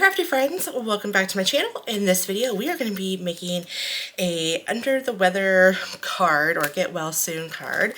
crafty friends, welcome back to my channel. In this video we are going to be making a under the weather card or get well soon card.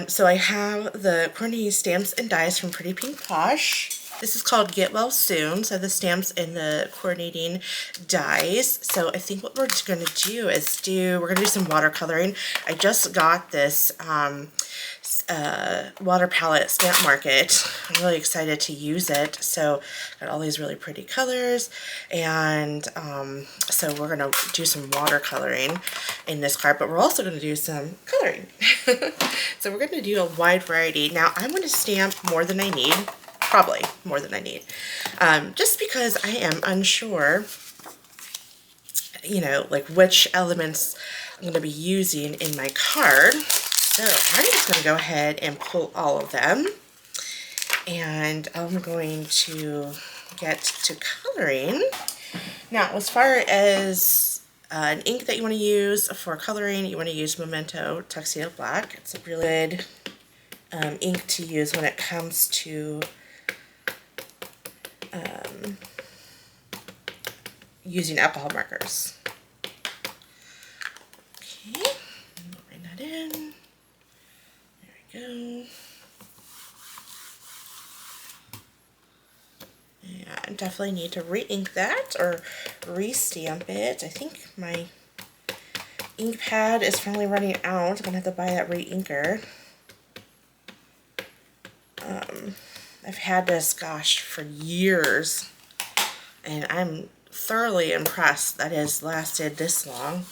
So I have the coordinating stamps and dies from Pretty Pink Posh. This is called Get Well Soon, so the stamps and the coordinating dies. So I think what we're going to do is we're going to do some watercoloring. I just got this water palette at Stamp Market. I'm really excited to use it. So got all these really pretty colors, and so we're going to do some watercoloring in this card, but we're also going to do some coloring. So we're going to do a wide variety. Now I'm going to stamp more than I need. Probably more than I need, just because I am unsure, you know, like which elements I'm going to be using in my card. So I'm just going to go ahead and pull all of them, and I'm going to get to coloring. Now, as far as an ink that you want to use for coloring, you want to use Memento Tuxedo Black. It's a really good ink to use when it comes to using alcohol markers. Okay, we'll bring that in. There we go. Yeah, I definitely need to re-ink that or re-stamp it. I think my ink pad is finally running out. I'm gonna have to buy that re-inker. I've had this, gosh, for years, and I'm thoroughly impressed that it has lasted this long.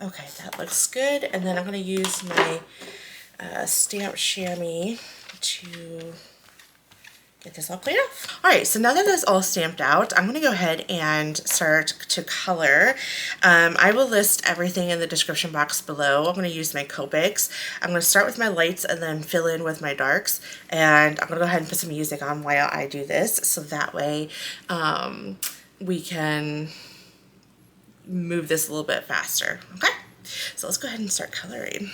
Okay, that looks good, and then I'm going to use my stamp chamois to get this all cleaned off. Alright, so now that that's all stamped out, I'm going to go ahead and start to color. I will list everything in the description box below. I'm going to use my Copics. I'm going to start with my lights and then fill in with my darks. And I'm going to go ahead and put some music on while I do this, so that way we can move this a little bit faster. Okay, so let's go ahead and start coloring.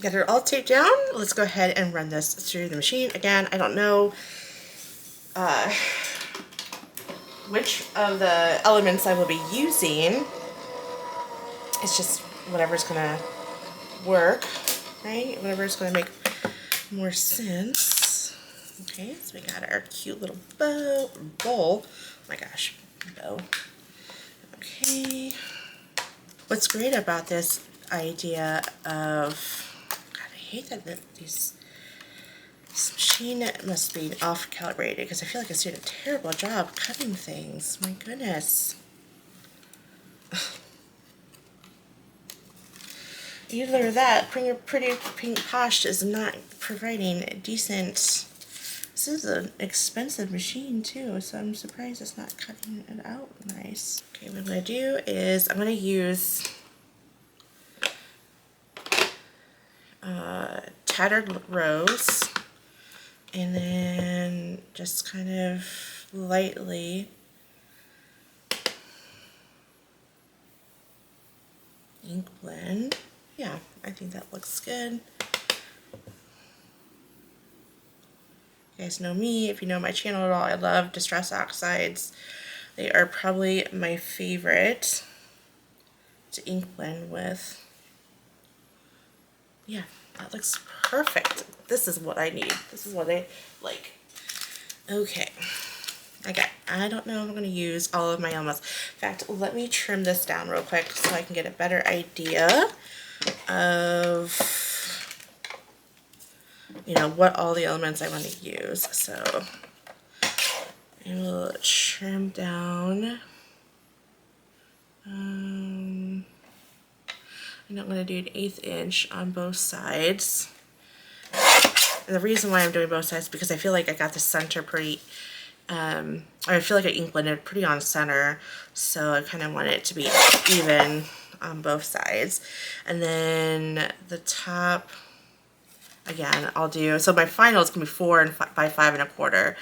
Get it all taped down. Let's go ahead and run this through the machine. Again, I don't know which of the elements I will be using. It's just whatever's gonna work, right? Whatever's gonna make more sense. Okay, so we got our cute little bowl. Oh my gosh, bow. Okay. What's great about this idea of, I hate that this machine must be off calibrated, because I feel like it's doing a terrible job cutting things. My goodness. Either that, Pretty Pink Posh is not providing decent. This is an expensive machine too, so I'm surprised it's not cutting it out nice. Okay, what I'm going to do is I'm going to use Tattered Rose, and then just kind of lightly ink blend. Yeah, I think that looks good. You guys know me, if you know my channel at all, I love Distress Oxides. They are probably my favorite to ink blend with. Yeah, that looks perfect. This is what I need. This is what I like. Okay. Okay, I don't know if I'm going to use all of my elements. In fact, let me trim this down real quick so I can get a better idea of, you know, what all the elements I want to use. So I will trim down. I'm not going to do an 1/8 inch on both sides. And the reason why I'm doing both sides is because I feel like I got the center pretty, I feel like I ink blended pretty on center, so I kind of want it to be even on both sides. And then the top, again, I'll do, so my final is going to be 4 by 5 1/4.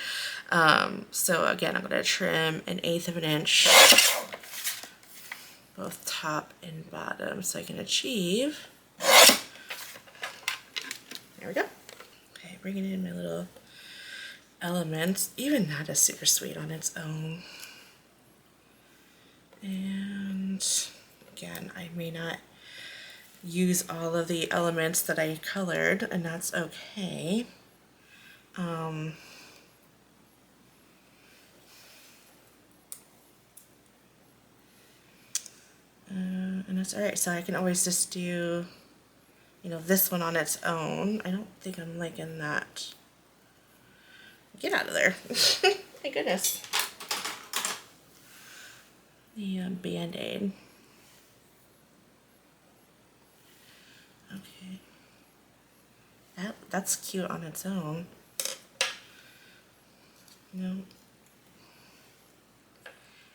So again, I'm going to trim 1/8 of an inch, both top and bottom, so I can achieve. There we go. Okay, bringing in my little elements. Even that is super sweet on its own. And again, I may not use all of the elements that I colored, and that's okay. And that's alright, so I can always just do, you know, this one on its own. I don't think I'm liking that. Get out of there. My goodness. The Band-Aid. Okay. That's cute on its own. You know,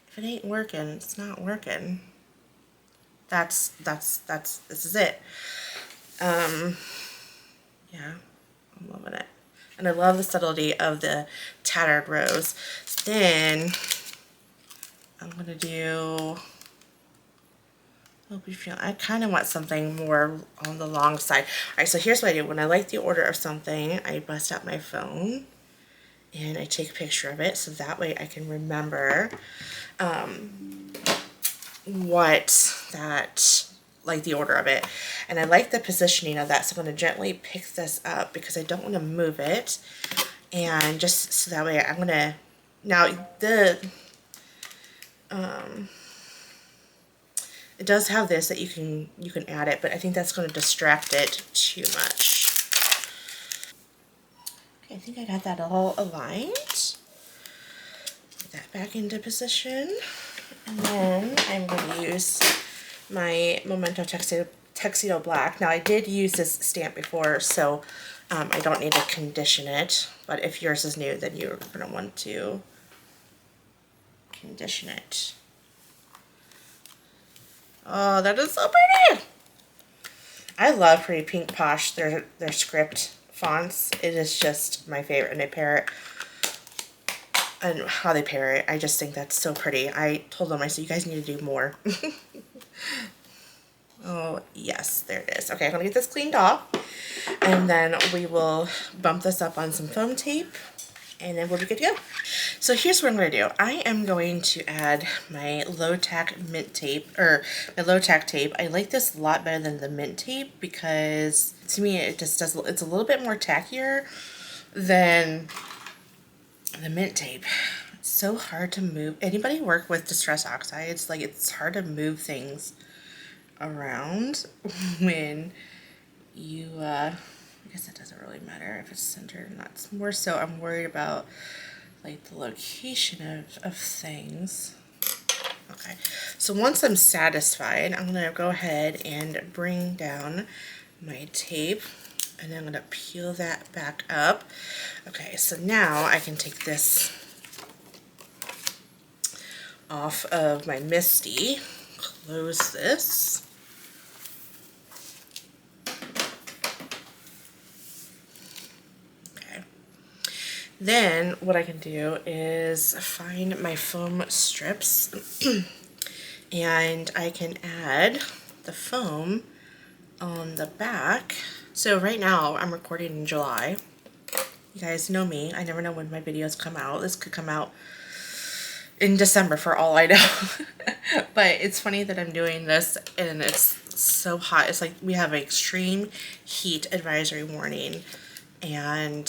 if it ain't working, it's not working. This is it. Yeah, I'm loving it. And I love the subtlety of the tattered rose. Then I'm gonna do, I kind of want something more on the long side. All right, so here's what I do. When I like the order of something, I bust out my phone and I take a picture of it, so that way I can remember like the order of it. And I like the positioning of that, so I'm going to gently pick this up because I don't want to move it. And just so that way I'm going to, now it does have this that you can add it, but I think that's going to distract it too much. Okay, I think I got that all aligned. Put that back into position. And then I'm going to use my Memento Tuxedo Black. Now I did use this stamp before, so I don't need to condition it, but if yours is new, then you're going to want to condition it. Oh, that is so pretty! I love Pretty Pink Posh, their script fonts. It is just my favorite, and they pair it, and how they pair it, I just think that's so pretty. I told them, I said, you guys need to do more. Oh, yes, there it is. Okay, I'm going to get this cleaned off, and then we will bump this up on some foam tape, and then we'll be good to go. So here's what I'm going to do. I am going to add my low-tack mint tape, or my low-tack tape. I like this a lot better than the mint tape because, to me, it just does, it's a little bit more tackier than the mint tape. It's so hard to move. Anybody work with distress oxides? Like, it's hard to move things around when you I guess it doesn't really matter if it's centered or not. It's more so I'm worried about like the location of things. Okay, so once I'm satisfied, I'm gonna go ahead and bring down my tape, and then I'm gonna peel that back up. Okay, so now I can take this off of my MISTI, close this. Then what I can do is find my foam strips and I can add the foam on the back. So right now I'm recording in July. You guys know me. I never know when my videos come out. This could come out in December for all I know. But it's funny that I'm doing this and it's so hot. It's like we have an extreme heat advisory warning, and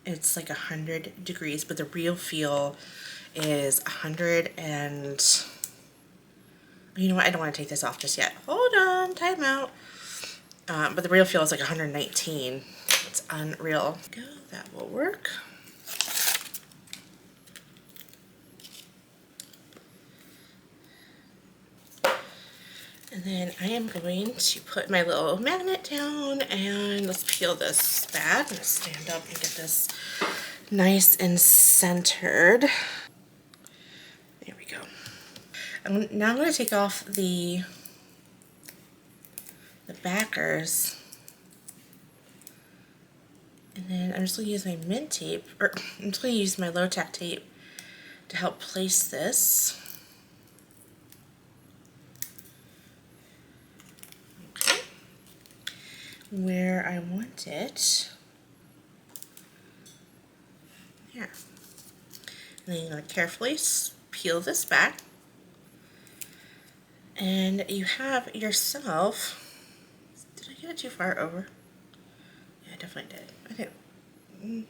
it's like 100 degrees, but the real feel is 100 and, you know what, I don't want to take this off just yet. Hold on, time out. But the real feel is like 119. It's unreal. Go, that will work. And then I am going to put my little magnet down, and let's peel this back. I'm going to stand up and get this nice and centered. There we go. Now I'm going to take off the backers. And then I'm just going to use my mint tape, or I'm just going to use my low-tack tape to help place this. Okay. Where I want it. There. And then you're going to carefully peel this back. And you have yourself, did I get it too far over? Yeah, I definitely did. Okay. Maybe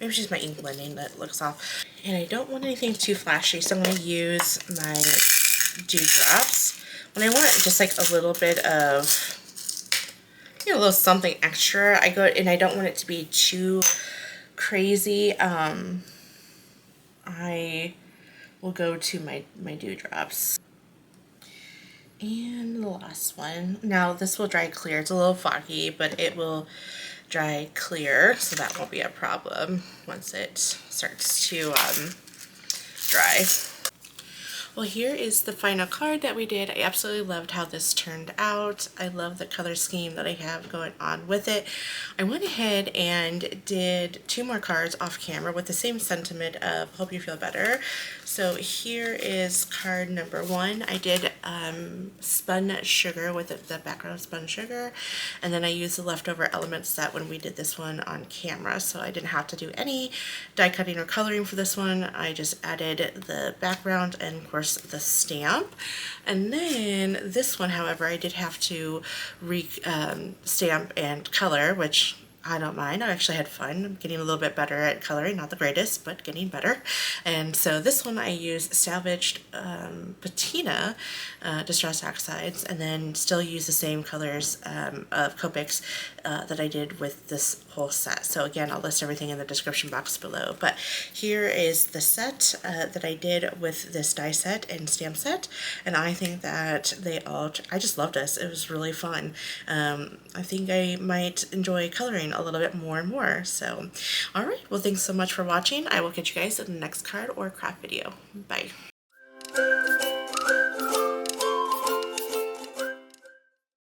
it's just my ink blending that looks off. And I don't want anything too flashy, so I'm going to use my dewdrops. When I want just like a little bit of, you know, a little something extra, I go, and I don't want it to be too crazy, I will go to my dewdrops. And the last one. Now this will dry clear. It's a little foggy, but it will dry clear, so that won't be a problem once it starts to dry. Well, here is the final card that we did. I absolutely loved how this turned out. I love the color scheme that I have going on with it. I went ahead and did 2 more cards off camera with the same sentiment of hope you feel better. So here is card number 1. I did spun sugar with the background of spun sugar, and then I used the leftover element set when we did this one on camera, so I didn't have to do any die cutting or coloring for this one. I just added the background and of course the stamp. And then this one, however, I did have to stamp and color, which I don't mind. I actually had fun. I'm getting a little bit better at coloring, not the greatest, but getting better. And so this one I used salvaged patina distress oxides, and then still use the same colors of Copics that I did with this whole set. So again, I'll list everything in the description box below. But here is the set that I did with this die set and stamp set, and I think that I just loved this. It was really fun. I think I might enjoy coloring a little bit more and more. So, alright, well, thanks so much for watching. I will catch you guys in the next card or craft video. Bye.